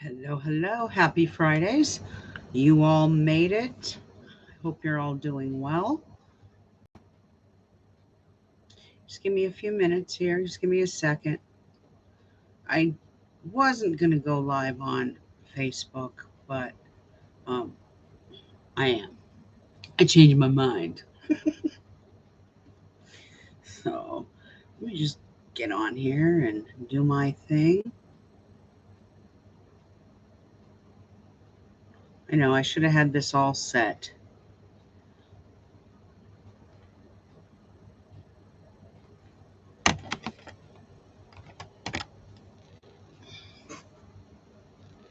Hello. Happy Fridays. You all made it. I hope you're all doing well. Just give me a few minutes here. Just give me a second. I wasn't going to go live on Facebook, but um, I am. I changed my mind. So let me just get on here and do my thing. I know I should have had this all set.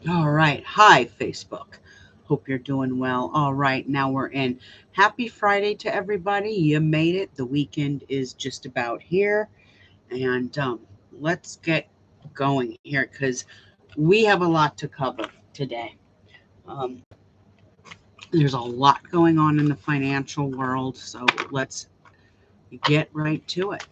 All right. Hi, Facebook. Hope you're doing well. All right. Now we're in. Happy Friday to everybody. You made it. The weekend is just about here. And let's get going here because we have a lot to cover today. Um, there's a lot going on in the financial world. So let's get right to it.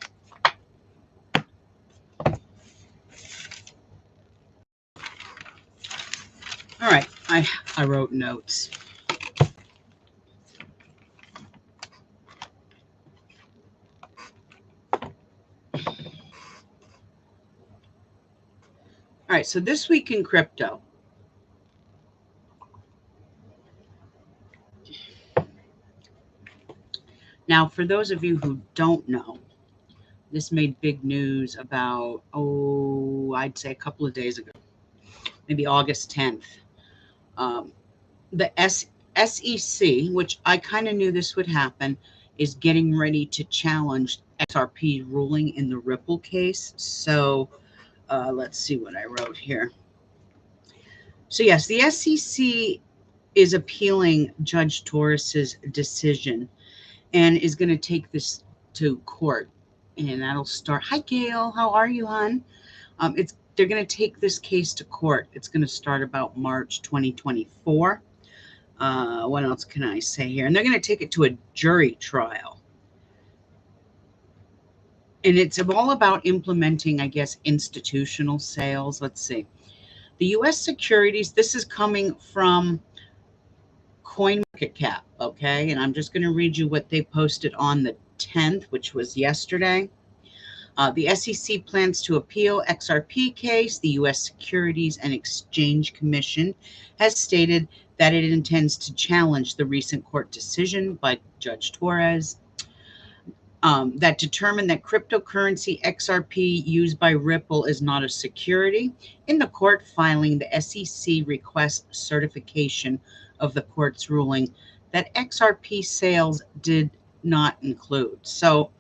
All right. I wrote notes. All right, so this week in crypto. Now, for those of you who don't know, this made big news about, I'd say a couple of days ago, maybe August 10th. The SEC, which I kind of knew this would happen, is getting ready to challenge XRP ruling in the Ripple case. So let's see what I wrote here. So yes, the SEC is appealing Judge Torres's decision and is going to take this to court, and that'll start. Hi, Gail. How are you, hon? They're going to take this case to court. It's going to start about March 2024. What else can I say here? And they're going to take it to a jury trial. And it's all about implementing, I guess, institutional sales. Let's see. The U.S. securities, this is coming from CoinMarketCap, okay? And I'm just going to read you what they posted on the 10th, which was yesterday. The SEC plans to appeal XRP case. The U.S. Securities and Exchange Commission has stated that it intends to challenge the recent court decision by Judge Torres that determined that cryptocurrency XRP used by Ripple is not a security. In the court filing, the SEC requests certification of the court's ruling that XRP sales did not include. So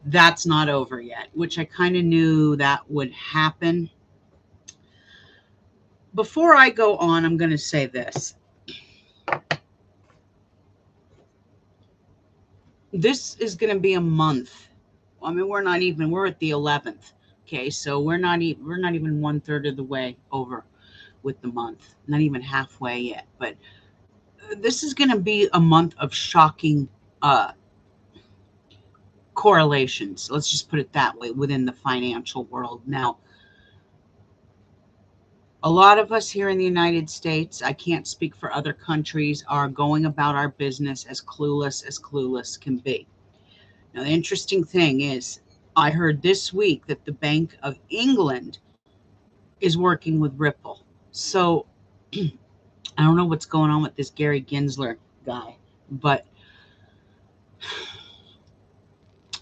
that's not over yet, which I kind of knew that would happen. Before I go on, I'm going to say this. This is going to be a month. I mean, we're at the 11th. Okay, so we're not even 1/3 of the way over with the month, not even halfway yet. But this is going to be a month of shocking correlations. Let's just put it that way within the financial world. Now, a lot of us here in the United States, I can't speak for other countries, are going about our business as clueless can be. Now, the interesting thing is, I heard this week that the Bank of England is working with Ripple. So I don't know what's going on with this Gary Gensler guy, but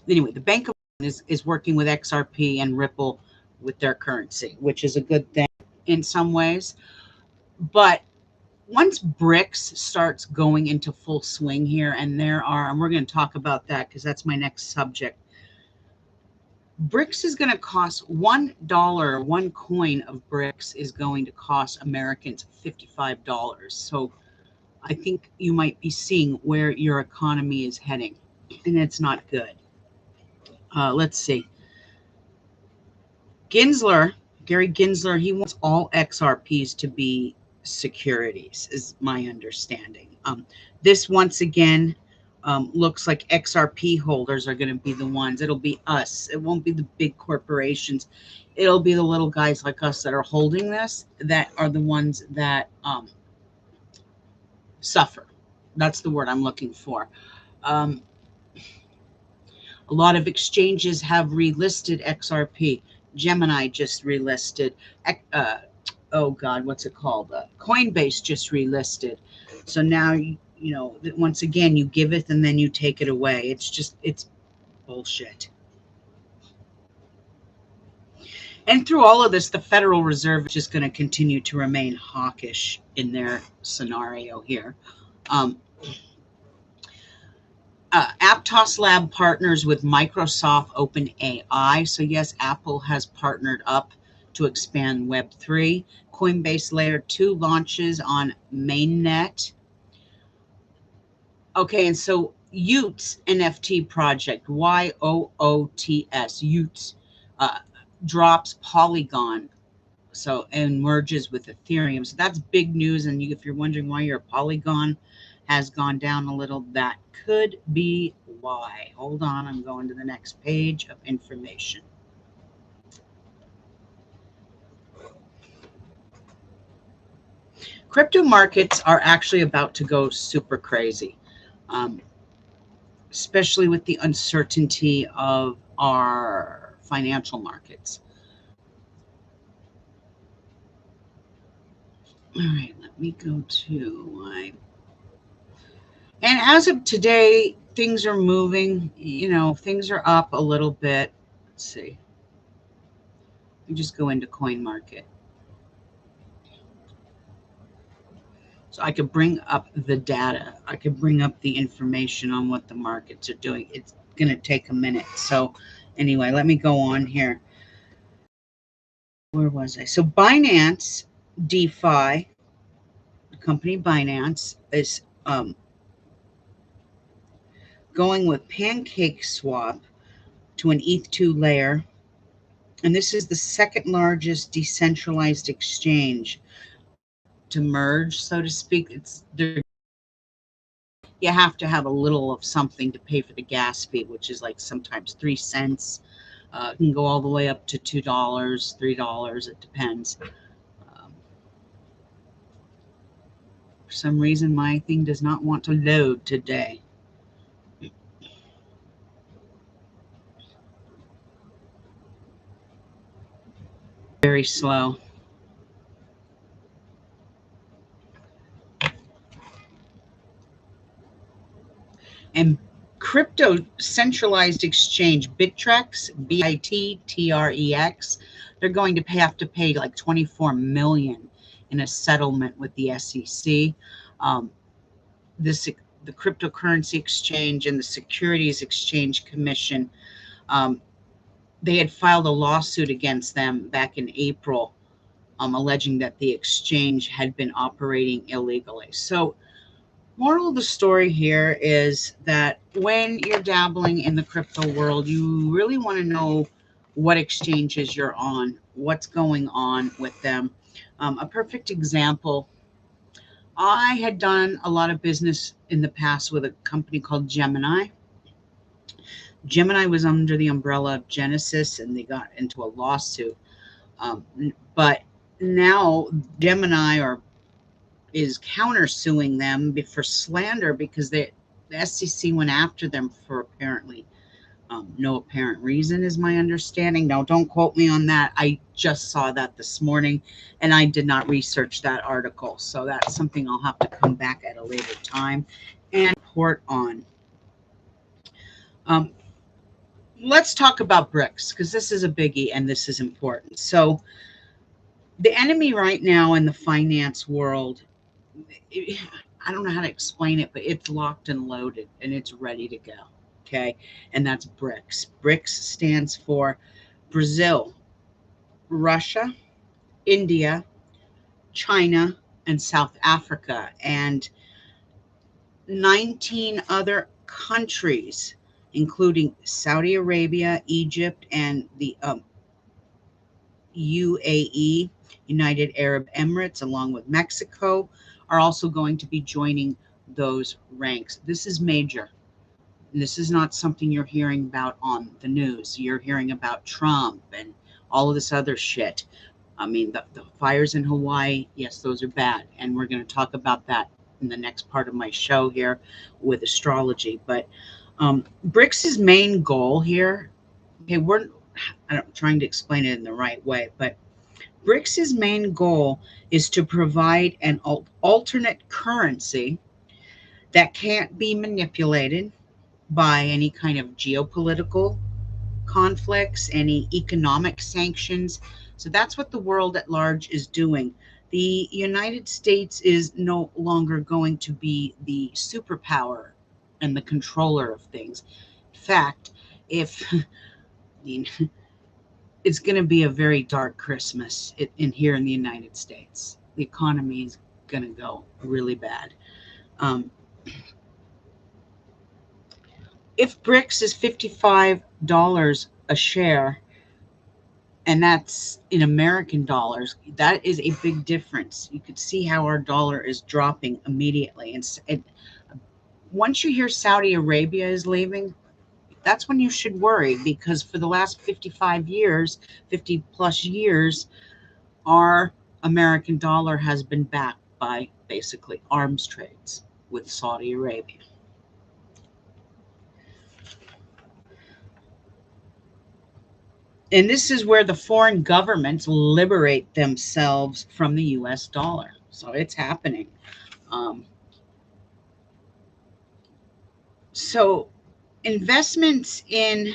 anyway, the Bank of England is working with XRP and Ripple with their currency, which is a good thing in some ways. But once BRICS starts going into full swing here, and we're going to talk about that because that's my next subject. BRICS is going to cost $1, one coin of BRICS is going to cost Americans $55. So I think you might be seeing where your economy is heading, and it's not good. Let's see. Gary Gensler, he wants all XRPs to be securities, is my understanding. This, once again, looks like XRP holders are going to be the ones. It'll be us. It won't be the big corporations. It'll be the little guys like us that are holding this that are the ones that suffer. That's the word I'm looking for. Um, a lot of exchanges have relisted XRP. Gemini just relisted. Oh God, what's it called? Coinbase just relisted. So now, you know, once again, you give it and then you take it away. It's bullshit. And through all of this, the Federal Reserve is just going to continue to remain hawkish in their scenario here. Aptos Lab partners with Microsoft OpenAI. So yes, Apple has partnered up to expand Web3. Coinbase Layer 2 launches on mainnet. Okay, and so Yoots NFT project, YOOTS, Yoots, drops Polygon, so and merges with Ethereum. So that's big news. And if you're wondering why your Polygon has gone down a little, that could be why. Hold on, I'm going to the next page of information. Crypto markets are actually about to go super crazy, especially with the uncertainty of our financial markets. All right, let me go to my. And as of today, things are moving, you know, things are up a little bit. Let's see. Let me just go into coin market. So I could bring up the data. I could bring up the information on what the markets are doing. It's going to take a minute. So anyway, let me go on here. Where was I? So Binance DeFi, the company Binance, is going with Pancake Swap to an ETH2 layer. And this is the second largest decentralized exchange to merge, so to speak. You have to have a little of something to pay for the gas fee, which is like sometimes 3 cents. It can go all the way up to $2, $3. It depends. For some reason, my thing does not want to load today. Very slow. And crypto centralized exchange Bittrex, BITTREX, they're going to have to pay like $24 million in a settlement with the SEC. The cryptocurrency exchange and the Securities Exchange Commission, they had filed a lawsuit against them back in April, alleging that the exchange had been operating illegally. So moral of the story here is that when you're dabbling in the crypto world, you really want to know what exchanges you're on, what's going on with them. A perfect example, I had done a lot of business in the past with a company called Gemini. Gemini was under the umbrella of Genesis, and they got into a lawsuit. But now Gemini is countersuing them for slander because the SEC went after them for apparently no apparent reason, is my understanding. Now, don't quote me on that. I just saw that this morning, and I did not research that article. So that's something I'll have to come back at a later time and report on. Let's talk about BRICS, because this is a biggie and this is important. So the enemy right now in the finance world, I don't know how to explain it, but it's locked and loaded and it's ready to go. Okay. And that's BRICS. BRICS stands for Brazil, Russia, India, China, and South Africa, and 19 other countries, including Saudi Arabia, Egypt, and the UAE, United Arab Emirates, along with Mexico, are also going to be joining those ranks. This is major. This is not something you're hearing about on the news. You're hearing about Trump and all of this other shit. I mean, the fires in Hawaii, yes, those are bad. And we're going to talk about that in the next part of my show here with astrology. But BRICS' main goal here, okay, I'm trying to explain it in the right way, but BRICS' main goal is to provide an alternate currency that can't be manipulated by any kind of geopolitical conflicts, any economic sanctions. So that's what the world at large is doing. The United States is no longer going to be the superpower and the controller of things. In fact, if I mean, it's going to be a very dark Christmas in here in the United States. The economy is going to go really bad. Um, if BRICS is $55 a share, and that's in American dollars, that is a big difference. You could see how our dollar is dropping immediately. And once you hear Saudi Arabia is leaving, that's when you should worry, because for the last 55 years, 50 plus years, our American dollar has been backed by basically arms trades with Saudi Arabia. And this is where the foreign governments liberate themselves from the US dollar. So it's happening. Um, so investments in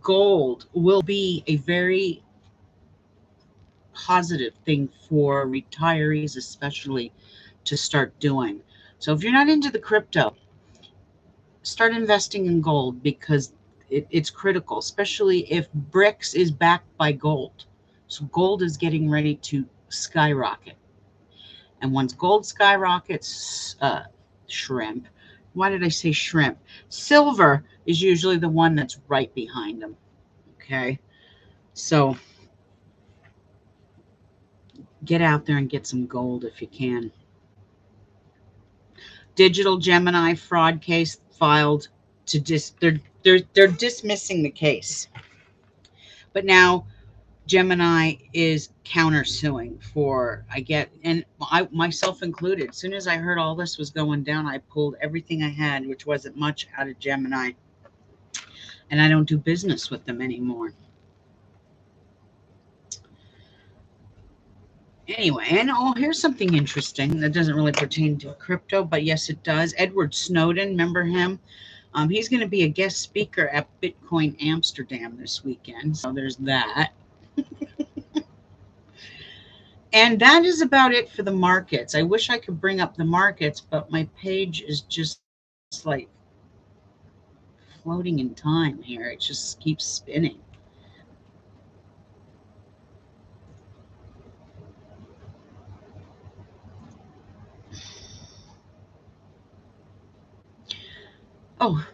gold will be a very positive thing for retirees, especially to start doing. So if you're not into the crypto, start investing in gold, because it's critical, especially if BRICS is backed by gold. So gold is getting ready to skyrocket. And once gold skyrockets, shrimp, why did I say shrimp? Silver is usually the one that's right behind them. Okay. So get out there and get some gold if you can. Digital Gemini fraud case filed to they're dismissing the case. But now Gemini is countersuing for, and I myself included. As soon as I heard all this was going down, I pulled everything I had, which wasn't much, out of Gemini, and I don't do business with them anymore. Anyway, and here's something interesting that doesn't really pertain to crypto, but yes, it does. Edward Snowden, remember him? He's going to be a guest speaker at Bitcoin Amsterdam this weekend, so there's that. And that is about it for the markets. I wish I could bring up the markets, but my page is just like floating in time here. It just keeps spinning. Oh,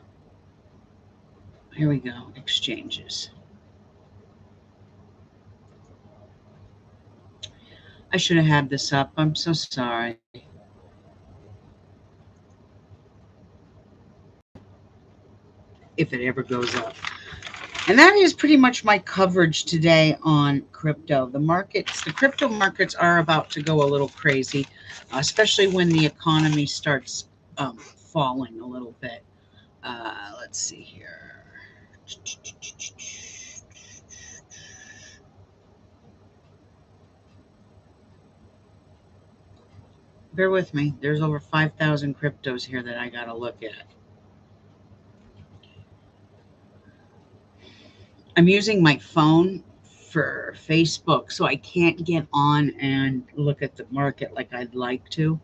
here we go. Exchanges. I should have had this up. I'm so sorry. If it ever goes up. And that is pretty much my coverage today on crypto. The crypto markets are about to go a little crazy, especially when the economy starts falling a little bit. Let's see here. Bear with me. There's over 5,000 cryptos here that I got to look at. I'm using my phone for Facebook, so I can't get on and look at the market like I'd like to.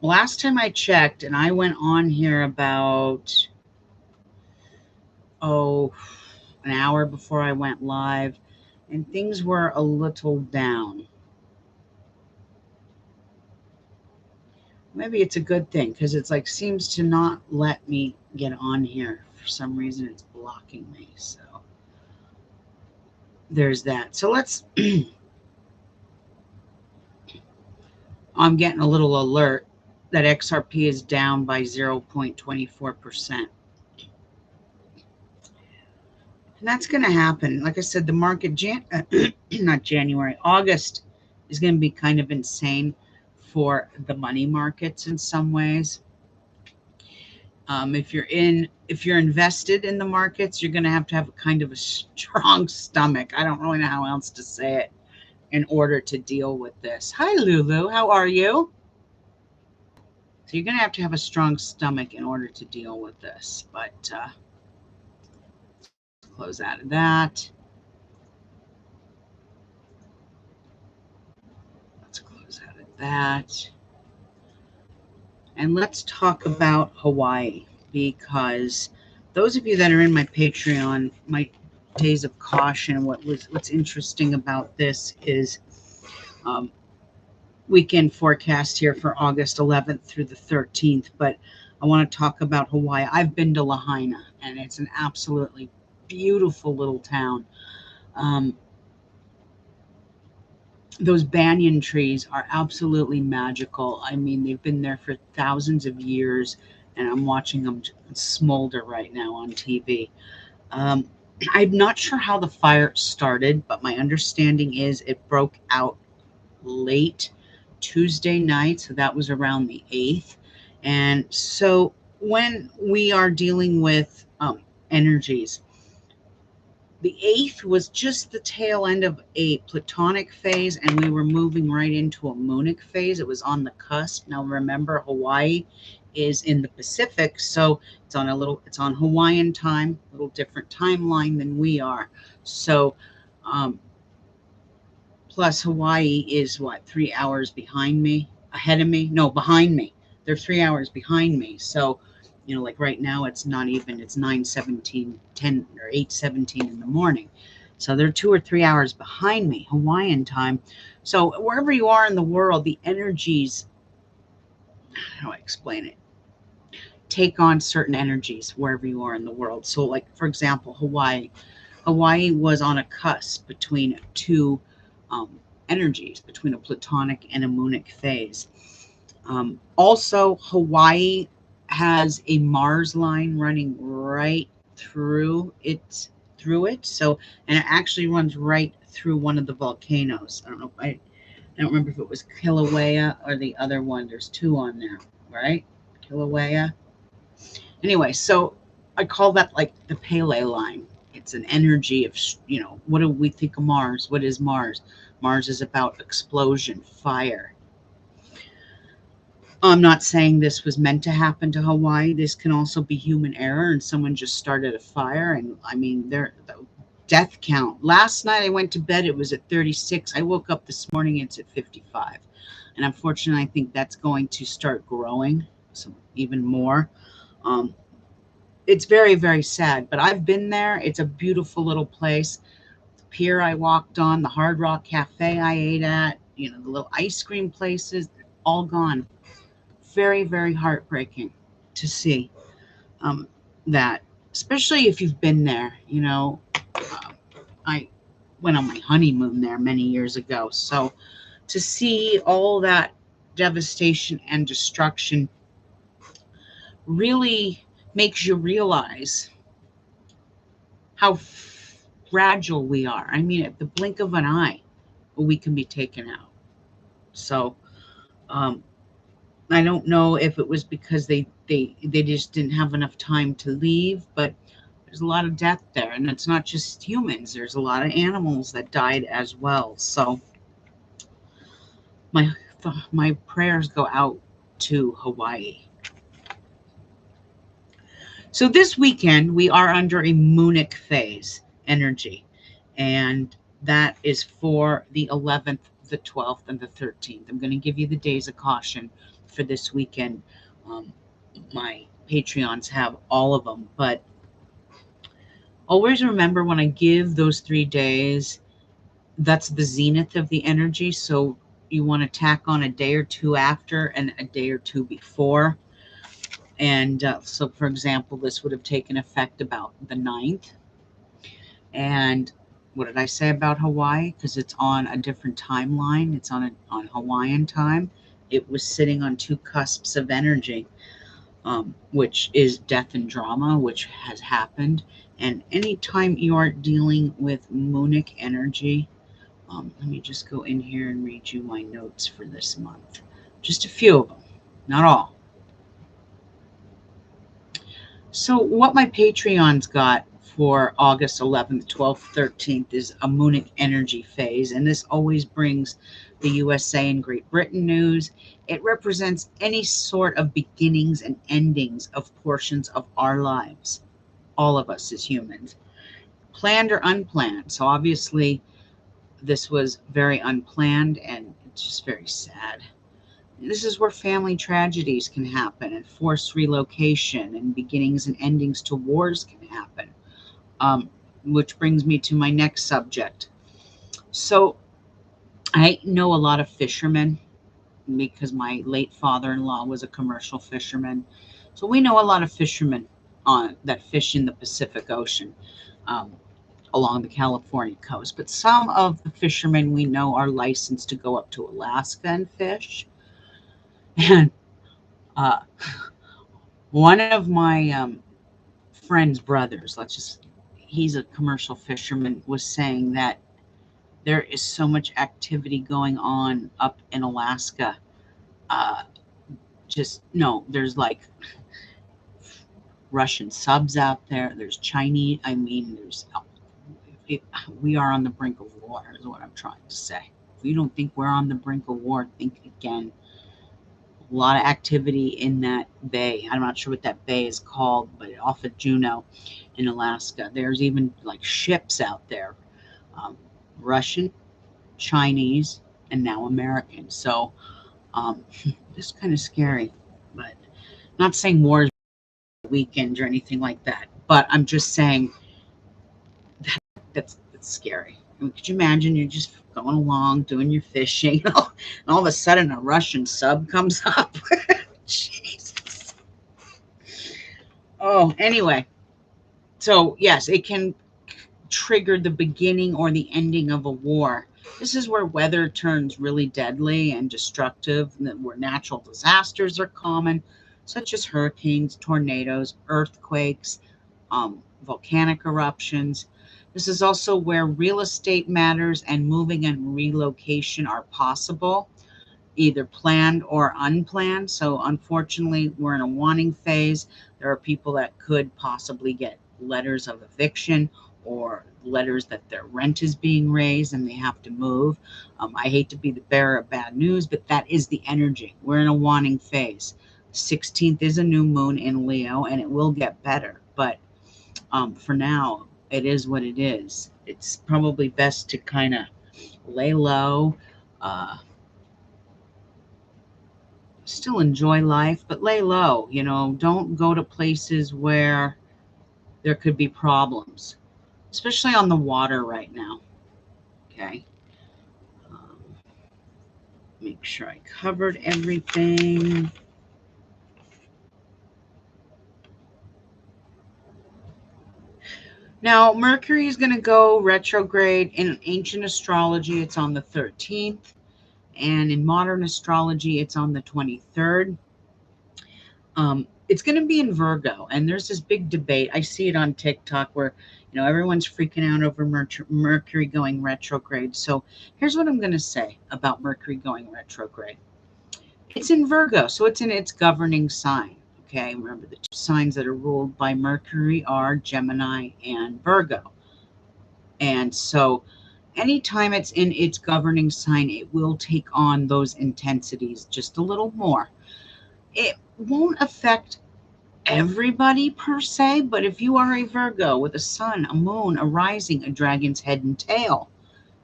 Last time I checked, and I went on here about, an hour before I went live, and things were a little down. Maybe it's a good thing, because it's like seems to not let me get on here. For some reason, it's blocking me. So there's that. So let's, I'm getting a little alert that XRP is down by 0.24%. And that's going to happen. Like I said, the market, not January, August is going to be kind of insane for the money markets in some ways. If you're invested in the markets, you're going to have a kind of a strong stomach. I don't really know how else to say it in order to deal with this. Hi, Lulu. How are you? So you're going to have a strong stomach in order to deal with this. But close out of that. Let's close out of that. And let's talk about Hawaii, because those of you that are in my Patreon, my days of caution, what's interesting about this is weekend forecast here for August 11th through the 13th. But I want to talk about Hawaii. I've been to Lahaina, and it's an absolutely beautiful little town. Those banyan trees are absolutely magical. I mean, they've been there for thousands of years, and I'm watching them smolder right now on TV. I'm not sure how the fire started, but my understanding is it broke out late Tuesday night, so that was around the 8th. And so when we are dealing with energies, the 8th was just the tail end of a platonic phase, and we were moving right into a moonic phase. It was on the cusp. Now remember, Hawaii is in the Pacific, so it's on Hawaiian time, a little different timeline than we are. So plus Hawaii is 3 hours behind me, ahead of me? No, behind me. They're 3 hours behind me. So like right now, it's 9:17, 10 or 8:17 in the morning. So they're 2 or 3 hours behind me, Hawaiian time. So wherever you are in the world, the energies, how do I explain it? Take on certain energies wherever you are in the world. So like, for example, Hawaii was on a cusp between two energies, between a platonic and a moonic phase. Also, Hawaii has a Mars line running right through it. So, and it actually runs right through one of the volcanoes. I don't remember if it was Kilauea or the other one. There's two on there, right? Kilauea. Anyway, so I call that like the Pele line. It's an energy of, what do we think of Mars? What is Mars? Mars is about explosion, fire. I'm not saying this was meant to happen to Hawaii. This can also be human error, and someone just started a fire. And I mean, the death count. Last night I went to bed, it was at 36. I woke up this morning, it's at 55. And unfortunately, I think that's going to start growing even more. It's very, very sad, but I've been there. It's a beautiful little place. The pier I walked on, the Hard Rock Cafe I ate at, the little ice cream places, all gone. Very, very heartbreaking to see that, especially if you've been there. I went on my honeymoon there many years ago. So to see all that devastation and destruction really makes you realize how fragile we are. I mean, at the blink of an eye, we can be taken out. So I don't know if it was because they just didn't have enough time to leave, but there's a lot of death there. And it's not just humans. There's a lot of animals that died as well. So my prayers go out to Hawaii. So this weekend, we are under a moonic phase energy, and that is for the 11th, the 12th, and the 13th. I'm going to give you the days of caution for this weekend. My Patreons have all of them, but always remember when I give those 3 days, that's the zenith of the energy. So you want to tack on a day or two after and a day or two before. And so, for example, this would have taken effect about the 9th. And what did I say about Hawaii? Because it's on a different timeline. It's on Hawaiian time. it was sitting on two cusps of energy, which is death and drama, which has happened. And anytime you are dealing with moonic energy, let me just go in here and read you my notes for this month. Just a few of them, not all. So what my Patreons got for August 11th, 12th, 13th is a moonic energy phase. And this always brings the USA and Great Britain news. It represents any sort of beginnings and endings of portions of our lives, all of us as humans, planned or unplanned. So obviously this was very unplanned, and it's just very sad. This is where family tragedies can happen, and forced relocation, and beginnings and endings to wars can happen. Which brings me to my next subject. So I know a lot of fishermen because my late father-in-law was a commercial fisherman. So we know a lot of fishermen that fish in the Pacific Ocean, um, along the California coast. But some of the fishermen we know are licensed to go up to Alaska and fish. And uh, one of my friend's brothers, he's a commercial fisherman, was saying that there is so much activity going on up in Alaska. Uh, just no, there's like Russian subs out there. There's Chinese. I mean, we are on the brink of war, is what I'm trying to say. If you don't think we're on the brink of war, think again. A lot of activity in that bay. I'm not sure what that bay is called, but off of Juneau in Alaska. There's even like ships out there, um, Russian, Chinese, and now American. So it's kind of scary, but not saying war is weekend or anything like that. But I'm just saying that's scary. I mean, could you imagine you're just going along doing your fishing, and all of a sudden a Russian sub comes up? Jesus. Oh, anyway. So yes, it can trigger the beginning or the ending of a war. This is where weather turns really deadly and destructive, where natural disasters are common, such as hurricanes, tornadoes, earthquakes, volcanic eruptions. This is also where real estate matters and moving and relocation are possible, either planned or unplanned. So unfortunately, we're in a wanting phase. There are people that could possibly get letters of eviction or letters that their rent is being raised and they have to move. I hate to be the bearer of bad news, but that is the energy. We're in a wanting phase. 16th is a new moon in Leo, and it will get better. But for now, it is what it is. It's probably best to kind of lay low, still enjoy life, but lay low. Don't go to places where there could be problems, especially on the water right now. Okay. Um, make sure I covered everything. Now, Mercury is going to go retrograde in ancient astrology. It's on the 13th. And in modern astrology, it's on the 23rd. It's going to be in Virgo, and there's this big debate. I see it on TikTok where everyone's freaking out over Mercury going retrograde. So here's what I'm going to say about Mercury going retrograde. It's in Virgo, so it's in its governing sign. Okay, remember the two signs that are ruled by Mercury are Gemini and Virgo. And so anytime it's in its governing sign, it will take on those intensities just a little more. It won't affect everybody per se, but if you are a Virgo with a sun, a moon, a rising, a dragon's head and tail,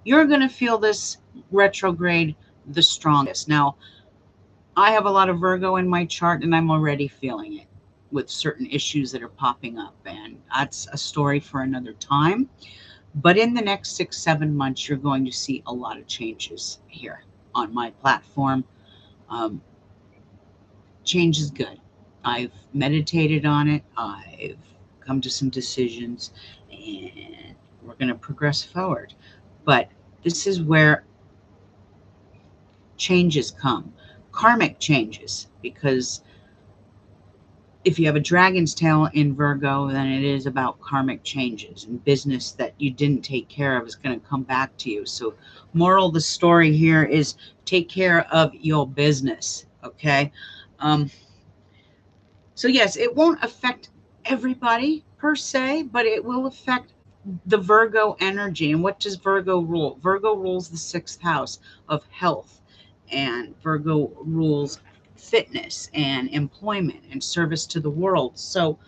you're going to feel this retrograde the strongest. Now, I have a lot of Virgo in my chart, and I'm already feeling it with certain issues that are popping up, and that's a story for another time. But in the next 6-7 months, you're going to see a lot of changes here on my platform. Change is good. I've meditated on it. I've come to some decisions, and we're going to progress forward. But this is where changes come. karmic changes, because if you have a dragon's tail in Virgo, then it is about karmic changes, and business that you didn't take care of is going to come back to you. So moral of the story here is take care of your business. Okay. So yes, it won't affect everybody per se, but it will affect the Virgo energy. And what does Virgo rule? Virgo rules the 6th house of health, and Virgo rules fitness and employment and service to the world. So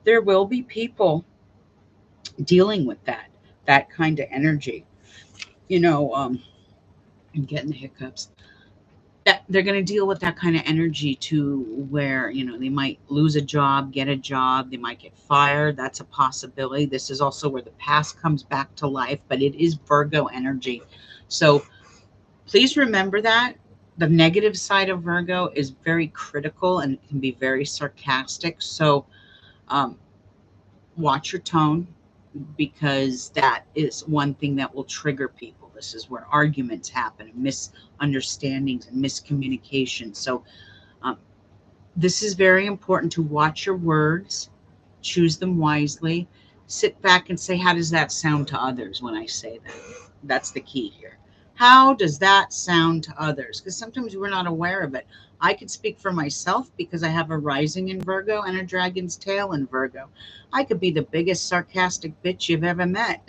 there will be people dealing with that kind of energy. I'm getting the hiccups. That they're going to deal with that kind of energy to where, they might lose a job, get a job, they might get fired. That's a possibility. This is also where the past comes back to life, but it is Virgo energy. So please remember that the negative side of Virgo is very critical and it can be very sarcastic. So watch your tone, because that is one thing that will trigger people. This is where arguments happen, and misunderstandings and miscommunication. So this is very important to watch your words, choose them wisely, sit back and say, how does that sound to others when I say that? That's the key here. How does that sound to others? Because sometimes we're not aware of it. I could speak for myself because I have a rising in Virgo and a dragon's tail in Virgo. I could be the biggest sarcastic bitch you've ever met.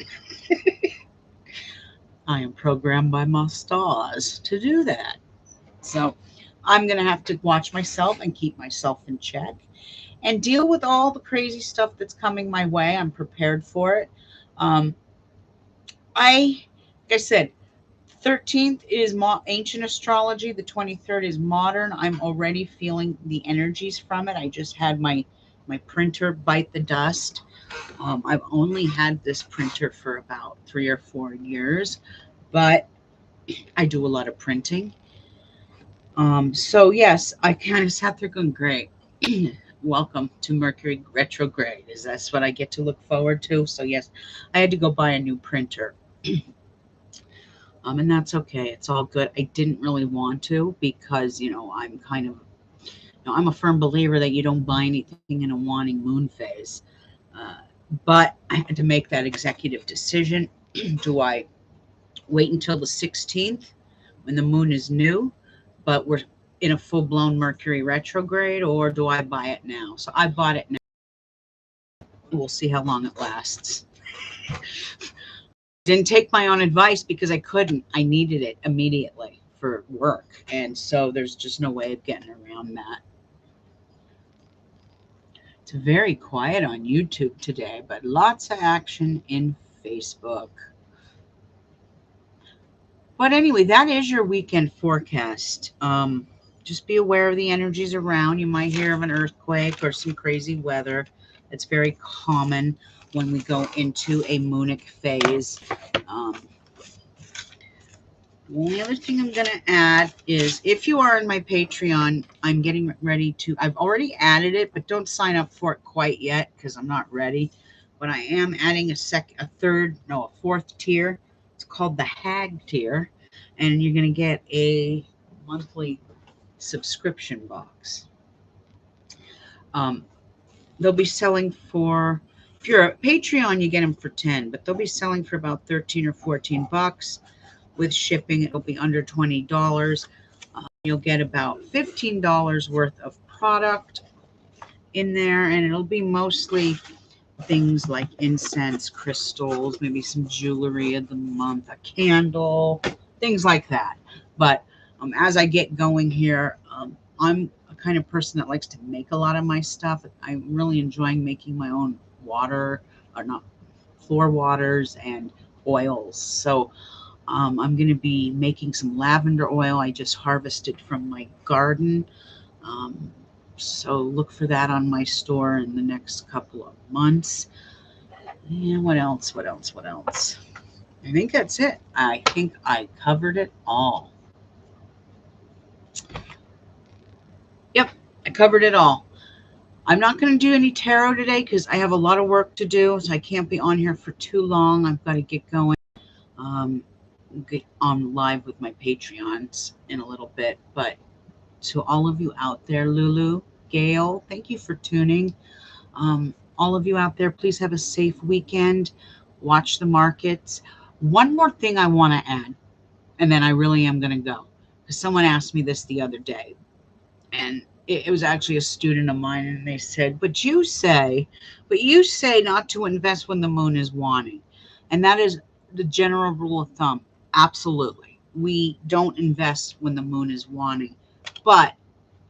I am programmed by my stars to do that. So I'm going to have to watch myself and keep myself in check and deal with all the crazy stuff that's coming my way. I'm prepared for it. Like I said, 13th is ancient astrology. The 23rd is modern. I'm already feeling the energies from it. I just had my printer bite the dust. I've only had this printer for about 3 or 4 years, but I do a lot of printing. So yes, I kind of sat there going, great. Welcome to Mercury retrograde. Is that's what I get to look forward to? So yes, I had to go buy a new printer. And that's okay. It's all good. I didn't really want to because, I'm kind of, I'm a firm believer that you don't buy anything in a wanting moon phase. But I had to make that executive decision. Do I wait until the 16th when the moon is new, but we're in a full-blown Mercury retrograde, or do I buy it now? So I bought it now. We'll see how long it lasts. Didn't take my own advice because I couldn't. I needed it immediately for work. And so there's just no way of getting around that. It's very quiet on YouTube today, but lots of action in Facebook. But anyway, that is your weekend forecast. Just be aware of the energies around. You might hear of an earthquake or some crazy weather. It's very common when we go into a moonic phase. The only other thing I'm going to add is if you are in my Patreon, I'm getting ready to, I've already added it, but don't sign up for it quite yet because I'm not ready. But I am adding a fourth tier. It's called the Hag tier, and you're going to get a monthly subscription box. They'll be selling for, if you're a Patreon, you get them for 10, but they'll be selling for about 13 or 14 bucks. With shipping, it'll be under $20. You'll get about $15 worth of product in there, and it'll be mostly things like incense, crystals, maybe some jewelry of the month, a candle, things like that. But as I get going here, I'm a kind of person that likes to make a lot of my stuff. I'm really enjoying making my own floor waters and oils. So I'm going to be making some lavender oil. I just harvested from my garden. So look for that on my store in the next couple of months. And what else? I think that's it. I think I covered it all. Yep, I covered it all. I'm not going to do any tarot today because I have a lot of work to do, so I can't be on here for too long. I've got to get going. Get on live with my Patreons in a little bit, but To all of you out there, Lulu, Gail, thank you for tuning. All of you out there, please have a safe weekend. Watch the markets. One more thing I want to add, and then I really am going to go. Because someone asked me this the other day, and it was actually a student of mine, and they said, but you say not to invest when the moon is waning. And that is the general rule of thumb. Absolutely. We don't invest when the moon is waning. But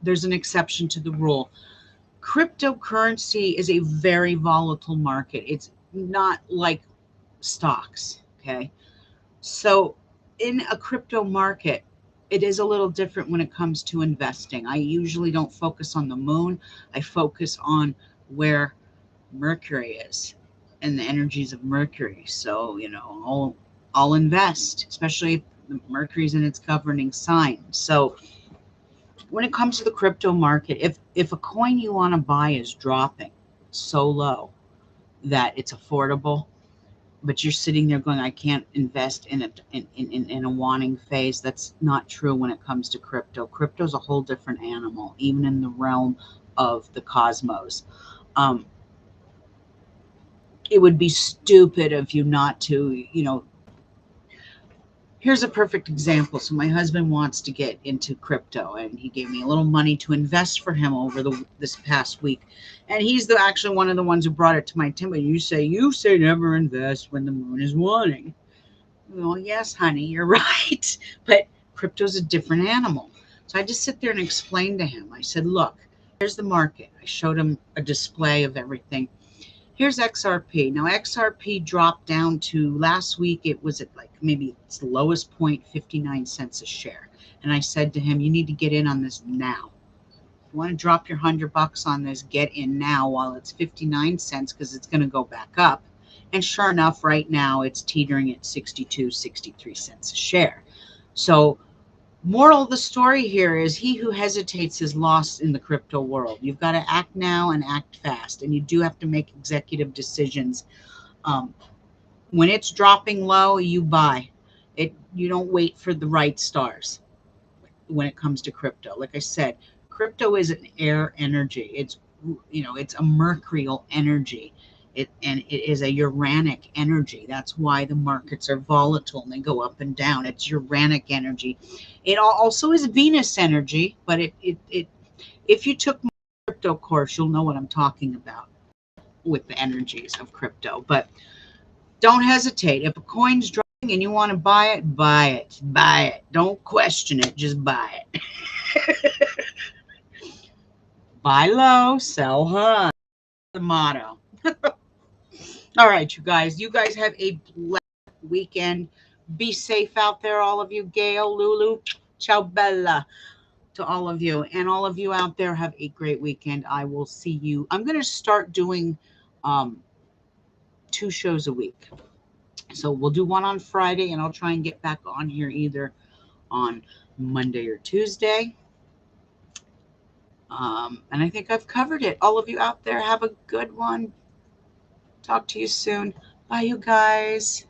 there's an exception to the rule. Cryptocurrency is a very volatile market. It's not like stocks. Okay. So in a crypto market, it is a little different when it comes to investing. I usually don't focus on the moon. I focus on where Mercury is and the energies of Mercury. So, I'll invest, especially if Mercury's in its governing sign. So when it comes to the crypto market, if a coin you want to buy is dropping so low that it's affordable, but you're sitting there going, I can't invest in a wanting phase. That's not true when it comes to crypto. Crypto's a whole different animal, even in the realm of the cosmos. It would be stupid of you not to, here's a perfect example. So my husband wants to get into crypto, and he gave me a little money to invest for him over this past week. And he's actually one of the ones who brought it to my attention. You say never invest when the moon is waning. Well, yes, honey, you're right. But crypto's a different animal. So I just sit there and explain to him. I said, look, here's the market. I showed him a display of everything. Here's XRP. Now, XRP dropped down to last week. It was at like maybe its lowest point, 59 cents a share. And I said to him, you need to get in on this now. If you want to drop your $100 on this, get in now while it's 59 cents because it's going to go back up. And sure enough, right now it's teetering at 62, 63 cents a share. So moral of the story here is he who hesitates is lost in the crypto world. You've got to act now and act fast, and you do have to make executive decisions. When it's dropping low, you buy it. You don't wait for the right stars when it comes to crypto. Like I said, crypto is an air energy. It's a mercurial energy. It is a uranic energy. That's why the markets are volatile and they go up and down. It's uranic energy. It also is Venus energy, but if you took my crypto course, you'll know what I'm talking about with the energies of crypto. But don't hesitate. If a coin's dropping and you want to buy it, buy it. Buy it. Don't question it. Just buy it. Buy low, sell high. The motto. All right, you guys. You guys have a blessed weekend. Be safe out there, all of you. Gail, Lulu, ciao bella to all of you. And all of you out there, have a great weekend. I will see you. I'm going to start doing 2 shows a week. So we'll do one on Friday, and I'll try and get back on here either on Monday or Tuesday. And I think I've covered it. All of you out there, have a good one. Talk to you soon. Bye, you guys.